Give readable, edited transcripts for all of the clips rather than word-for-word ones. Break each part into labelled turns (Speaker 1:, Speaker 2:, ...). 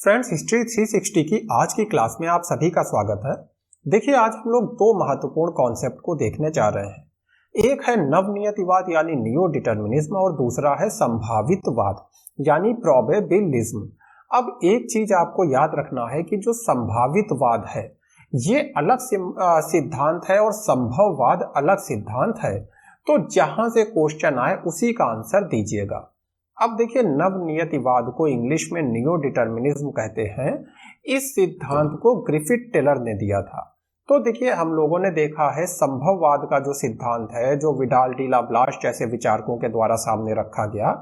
Speaker 1: Friends, history 360 की आज की क्लास में आप सभी का स्वागत है। देखिए, आज हम लोग दो महत्वपूर्ण कॉन्सेप्ट को देखने जा रहे हैं। एक है नवनियतिवाद यानी नियो डिटर्मिनिज्म और दूसरा है संभावितवाद यानी प्रोबेबिलिज्म। अब एक चीज आपको याद रखना है कि जो संभावितवाद है ये अलग सिद्धांत है और संभववाद अलग सिद्धांत है। तो जहां से क्वेश्चन आए उसी का आंसर दीजिएगा। अब देखिए, नवनियतिवाद को इंग्लिश में नियो डिटर्मिनिज्म कहते हैं। इस सिद्धांत को ग्रिफिथ टेलर ने दिया था। तो देखिए, हम लोगों ने देखा है संभववाद का जो सिद्धांत है, जो विडाल डी ला ब्लाश जैसे विचारकों के द्वारा सामने रखा गया,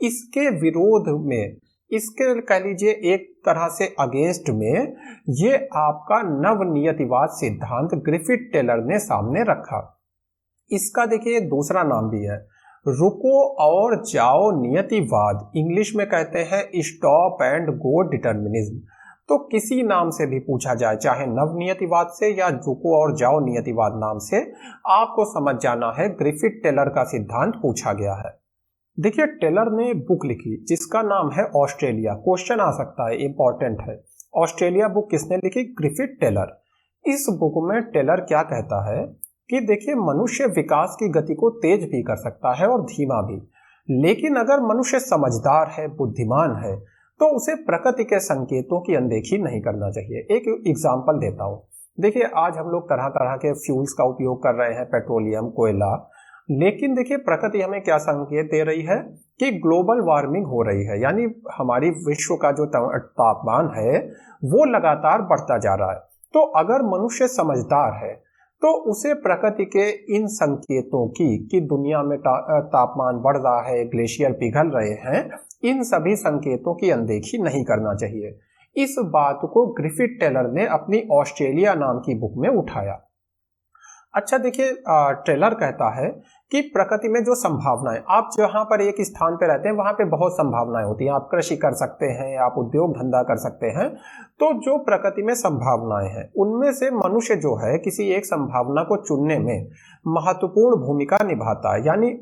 Speaker 1: इसके विरोध में, इसके कह लीजिए एक तरह से अगेंस्ट में, ये आपका नवनियतिवाद सिद्धांत ग्रिफिथ टेलर ने सामने रखा। इसका देखिए एक दूसरा नाम भी है, रुको और जाओ नियतिवाद। इंग्लिश में कहते हैं स्टॉप एंड गो डिटर्मिनिज्म। तो किसी नाम से भी पूछा जाए, चाहे नवनियतिवाद से या रुको और जाओ नियतिवाद नाम से, आपको समझ जाना है ग्रिफिथ टेलर का सिद्धांत पूछा गया है। देखिए, टेलर ने बुक लिखी जिसका नाम है ऑस्ट्रेलिया। क्वेश्चन आ सकता है, इंपॉर्टेंट है। ऑस्ट्रेलिया बुक किसने लिखी? Griffith Taylor. इस बुक में टेलर क्या कहता है कि देखिए, मनुष्य विकास की गति को तेज भी कर सकता है और धीमा भी, लेकिन अगर मनुष्य समझदार है, बुद्धिमान है, तो उसे प्रकृति के संकेतों की अनदेखी नहीं करना चाहिए। एक एग्जांपल देता हूँ। देखिए, आज हम लोग तरह तरह के फ्यूल्स का उपयोग कर रहे हैं, पेट्रोलियम, कोयला, लेकिन देखिए प्रकृति हमें क्या संकेत दे रही है कि ग्लोबल वार्मिंग हो रही है, यानी हमारी विश्व का जो तापमान है वो लगातार बढ़ता जा रहा है। तो अगर मनुष्य समझदार है तो उसे प्रकृति के इन संकेतों की कि दुनिया में तापमान बढ़ रहा है, ग्लेशियर पिघल रहे हैं, इन सभी संकेतों की अनदेखी नहीं करना चाहिए। इस बात को ग्रिफिथ टेलर ने अपनी ऑस्ट्रेलिया नाम की बुक में उठाया। अच्छा, देखिए, टेलर कहता है कि प्रकृति में जो संभावनाएं, आप जहां पर एक स्थान पे रहते हैं वहां पे बहुत संभावनाएं होती हैं। आप कृषि कर सकते हैं, आप उद्योग धंधा कर सकते हैं। तो जो प्रकृति में संभावनाएं हैं उनमें से मनुष्य जो है किसी एक संभावना को चुनने में महत्वपूर्ण भूमिका निभाता है। यानी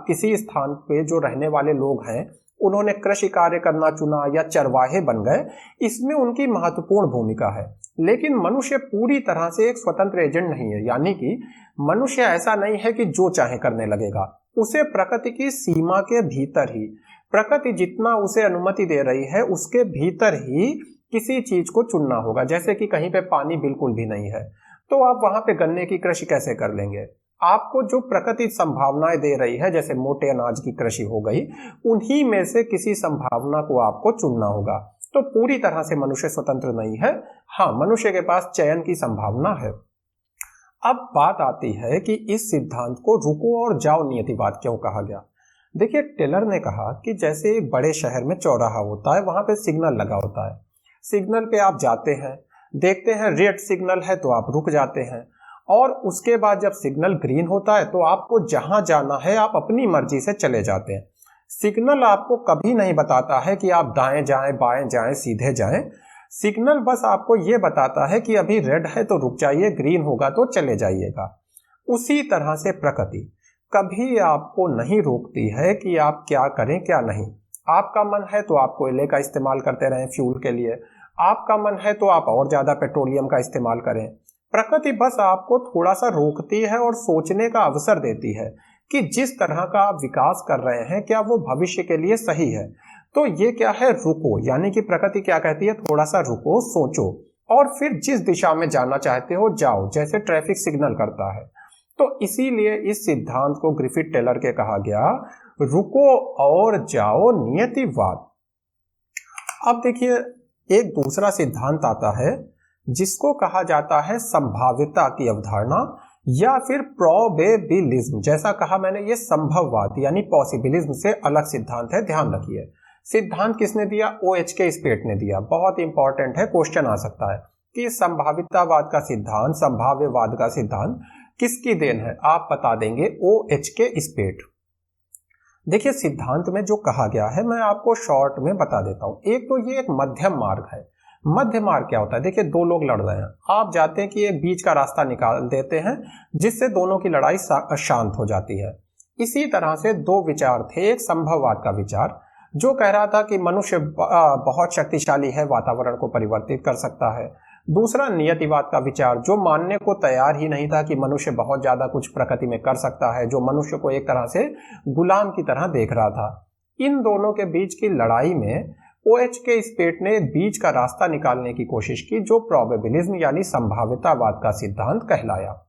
Speaker 1: किसी स्थान पे जो रहने वाले लोग हैं उन्होंने कृषि कार्य करना चुना या चरवाहे बन गए, इसमें उनकी महत्वपूर्ण भूमिका है। लेकिन मनुष्य पूरी तरह से एक स्वतंत्र एजेंट नहीं है, यानी कि मनुष्य ऐसा नहीं है कि जो चाहे करने लगेगा। उसे प्रकृति की सीमा के भीतर ही, प्रकृति जितना उसे अनुमति दे रही है उसके भीतर ही किसी चीज को चुनना होगा। जैसे कि कहीं पे पानी बिल्कुल भी नहीं है तो आप वहां पे गन्ने की कृषि कैसे कर लेंगे? आपको जो प्रकृति संभावनाएं दे रही है, जैसे मोटे अनाज की कृषि हो गई, उन्हीं में से किसी संभावना को आपको चुनना होगा। तो पूरी तरह से मनुष्य स्वतंत्र नहीं है। हाँ, मनुष्य के पास चयन की संभावना है। अब बात आती है कि इस सिद्धांत को रुको और जाओ नियतिवाद क्यों कहा गया। देखिए, टेलर ने कहा कि जैसे एक बड़े शहर में चौराहा होता है, वहां पे सिग्नल लगा होता है। सिग्नल पे आप जाते हैं, देखते हैं रेड सिग्नल है तो आप रुक जाते हैं, और उसके बाद जब सिग्नल ग्रीन होता है तो आपको जहां जाना है आप अपनी मर्जी से चले जाते हैं। सिग्नल आपको कभी नहीं बताता है कि आप दाएं जाएं, बाएं जाएं, सीधे जाएं। सिग्नल बस आपको यह बताता है कि अभी रेड है तो रुक जाइए, ग्रीन होगा तो चले जाइएगा। उसी तरह से प्रकृति कभी आपको नहीं रोकती है कि आप क्या करें क्या नहीं। आपका मन है तो आप कोयले का इस्तेमाल करते रहें फ्यूल के लिए, आपका मन है तो आप और ज्यादा पेट्रोलियम का इस्तेमाल करें। प्रकृति बस आपको थोड़ा सा रोकती है और सोचने का अवसर देती है कि जिस तरह का आप विकास कर रहे हैं क्या वो भविष्य के लिए सही है। तो ये क्या है? रुको, यानी कि प्रकृति क्या कहती है? थोड़ा सा रुको, सोचो, और फिर जिस दिशा में जाना चाहते हो जाओ, जैसे ट्रैफिक सिग्नल करता है। तो इसीलिए इस सिद्धांत को ग्रिफिथ टेलर के कहा गया रुको और जाओ नियतिवाद। अब देखिए, एक दूसरा सिद्धांत आता है जिसको कहा जाता है संभाव्यता की अवधारणा या फिर प्रोबेबिलिज्म। जैसा कहा मैंने, ये संभववाद यानी पॉसिबिलिज्म से अलग सिद्धांत है, ध्यान रखिए। सिद्धांत किसने दिया? OHK स्पेट ने दिया। बहुत इंपॉर्टेंट है, क्वेश्चन आ सकता है कि संभाव्यतावाद का सिद्धांत, संभाव्यवाद का सिद्धांत किसकी देन है? आप बता देंगे OHK स्पेट। देखिए, सिद्धांत में जो कहा गया है मैं आपको शॉर्ट में बता देता हूं। एक तो ये एक मध्यम मार्ग है। मध्य मार्ग क्या होता है? देखिए, दो लोग लड़ रहे हैं, आप जाते हैं कि एक बीच का रास्ता निकाल देते हैं जिससे दोनों की लड़ाई शांत हो जाती है। इसी तरह से दो विचार थे, एक संभववाद का विचार, जो कह रहा था कि मनुष्य बहुत शक्तिशाली है, वातावरण को परिवर्तित कर सकता है। दूसरा नियतिवाद का विचार, जो मानने को तैयार ही नहीं था कि मनुष्य बहुत ज्यादा कुछ प्रकृति में कर सकता है, जो मनुष्य को एक तरह से गुलाम की तरह देख रहा था। इन दोनों के बीच की लड़ाई में OH के स्पेट ने बीच का रास्ता निकालने की कोशिश की, जो प्रोबेबिलिज्म यानी संभाव्यतावाद का सिद्धांत कहलाया।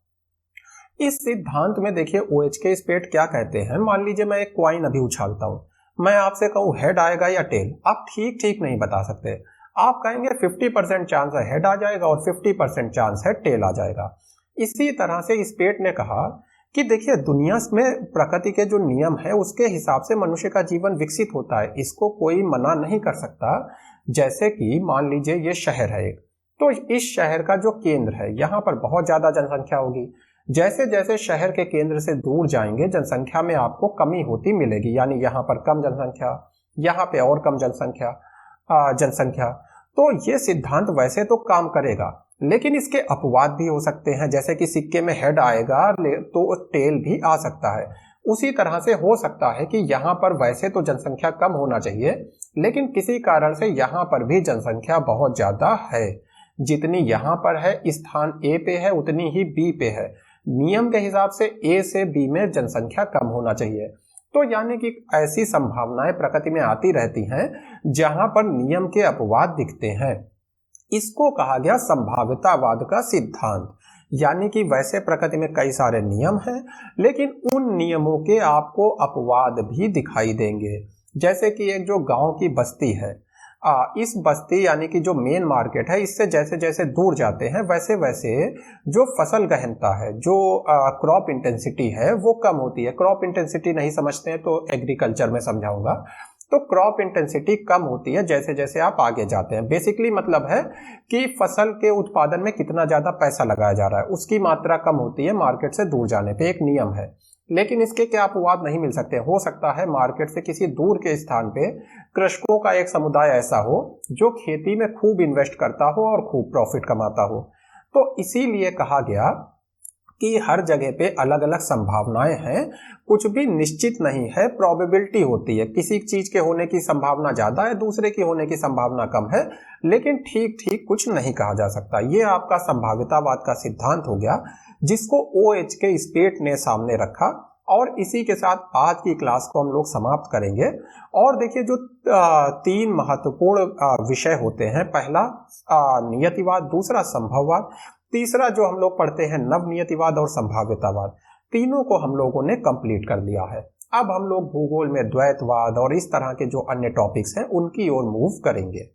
Speaker 1: इस सिद्धांत में देखिए OH के स्पेट क्या कहते हैं। मान लीजिए मैं एक क्वाइन अभी उछालता हूं, मैं आपसे कहूं हेड आएगा या टेल, आप ठीक ठीक नहीं बता सकते। आप कहेंगे 50% चांस है हेड आ जाएगा और 50% चांस है टेल आ जाएगा। इसी तरह से स्पेट ने कहा कि देखिए दुनिया में प्रकृति के जो नियम है उसके हिसाब से मनुष्य का जीवन विकसित होता है, इसको कोई मना नहीं कर सकता। जैसे कि मान लीजिए ये शहर है एक, तो इस शहर का जो केंद्र है यहाँ पर बहुत ज्यादा जनसंख्या होगी। जैसे जैसे शहर के केंद्र से दूर जाएंगे जनसंख्या में आपको कमी होती मिलेगी, यानी यहाँ पर कम जनसंख्या, यहाँ पे और कम जनसंख्या। तो ये सिद्धांत वैसे तो काम करेगा, लेकिन इसके अपवाद भी हो सकते हैं। जैसे कि सिक्के में हेड आएगा तो टेल भी आ सकता है। उसी तरह से हो सकता है कि यहाँ पर वैसे तो जनसंख्या कम होना चाहिए, लेकिन किसी कारण से यहाँ पर भी जनसंख्या बहुत ज्यादा है। जितनी यहाँ पर है स्थान A पे है उतनी ही B पे है। नियम के हिसाब से A से B में जनसंख्या कम होना चाहिए। तो यानी कि ऐसी संभावनाएं प्रकृति में आती रहती हैं जहां पर नियम के अपवाद दिखते हैं। इसको कहा गया संभाव्यतावाद का सिद्धांत। यानी कि वैसे प्रकृति में कई सारे नियम हैं, लेकिन उन नियमों के आपको अपवाद भी दिखाई देंगे। जैसे कि एक जो गांव की बस्ती है, इस बस्ती यानी कि जो मेन मार्केट है, इससे जैसे जैसे दूर जाते हैं वैसे वैसे जो फसल गहनता है, जो क्रॉप इंटेंसिटी है वो कम होती है। क्रॉप इंटेंसिटी नहीं समझते हैं तो एग्रीकल्चर में समझाऊंगा। तो क्रॉप इंटेंसिटी कम होती है जैसे जैसे आप आगे जाते हैं। बेसिकली मतलब है कि फसल के उत्पादन में कितना ज्यादा पैसा लगाया जा रहा है उसकी मात्रा कम होती है मार्केट से दूर जाने पे, एक नियम है। लेकिन इसके क्या अपवाद नहीं मिल सकते। हो सकता है मार्केट से किसी दूर के स्थान पे कृषकों का एक समुदाय ऐसा हो जो खेती में खूब इन्वेस्ट करता हो और खूब प्रॉफिट कमाता हो। तो इसीलिए कहा गया कि हर जगह पे अलग अलग संभावनाएं हैं, कुछ भी निश्चित नहीं है, प्रोबेबिलिटी होती है। किसी चीज के होने की संभावना ज्यादा है, दूसरे की होने की संभावना कम है, लेकिन ठीक ठीक कुछ नहीं कहा जा सकता। ये आपका संभाव्यतावाद का सिद्धांत हो गया, जिसको OH के स्पेट ने सामने रखा। और इसी के साथ आज की क्लास को हम लोग समाप्त करेंगे। और देखिए जो तीन महत्वपूर्ण विषय होते हैं, पहला नियतिवाद, दूसरा संभववाद, तीसरा जो हम लोग पढ़ते हैं नवनियतिवाद और संभाव्यतावाद, तीनों को हम लोगों ने कंप्लीट कर लिया है। अब हम लोग भूगोल में द्वैतवाद और इस तरह के जो अन्य टॉपिक्स हैं उनकी ओर मूव करेंगे।